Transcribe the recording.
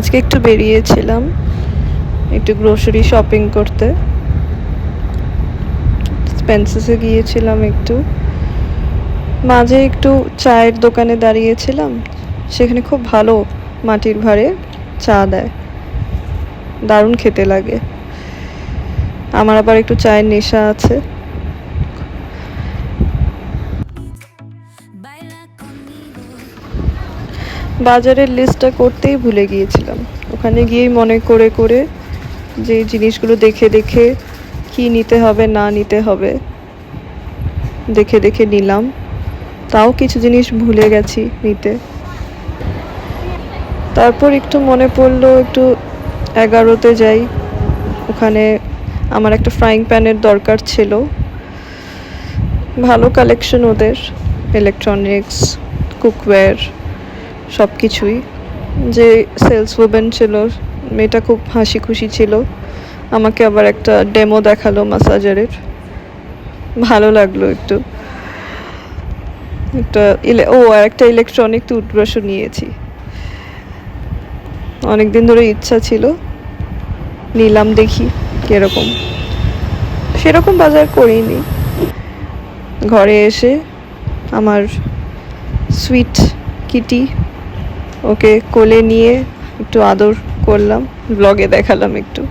আজকে একটু বেরিয়েছিলাম একটু গ্রোসারি শপিং করতে। স্পেন্সার্সে গিয়েছিলাম একটু, মাঝে একটু চায়ের দোকানে দাঁড়িয়েছিলাম, সেখানে খুব ভালো মাটির ভাঁড়ে চা দেয়, দারুণ খেতে লাগে। আমার আবার একটু চায়ের নেশা আছে। বাজারের লিস্টটা করতেই ভুলে গিয়েছিলাম, ওখানে গিয়েই মনে করে করে যে জিনিসগুলো দেখে দেখে কি নিতে হবে না নিতে হবে দেখে দেখে নিলাম, তাও কিছু জিনিস ভুলে গেছি নিতে। তারপর একটু মনে পড়লো একটু 11তে যাই, ওখানে আমার একটা ফ্রাইং প্যানের দরকার ছিল। ভালো কালেকশন ওদের, ইলেকট্রনিক্স, কুকওয়্যার সব কিছুই। যে সেলস ওমেন ছিল মেয়েটা খুব হাসি খুশি ছিল, আমাকে আবার একটা ডেমো দেখালো ম্যাসাজারের, ভালো লাগলো একটু। আর একটা ইলেকট্রনিক টুথব্রাশও নিয়েছি, অনেকদিন ধরে ইচ্ছা ছিল, নিলাম, দেখি কিরকম। সেরকম বাজার করিনি। ঘরে এসে আমার সুইট কিটি, ওকে কোলে নিয়ে একটু আদর করলাম, ব্লগে দেখালাম একটু।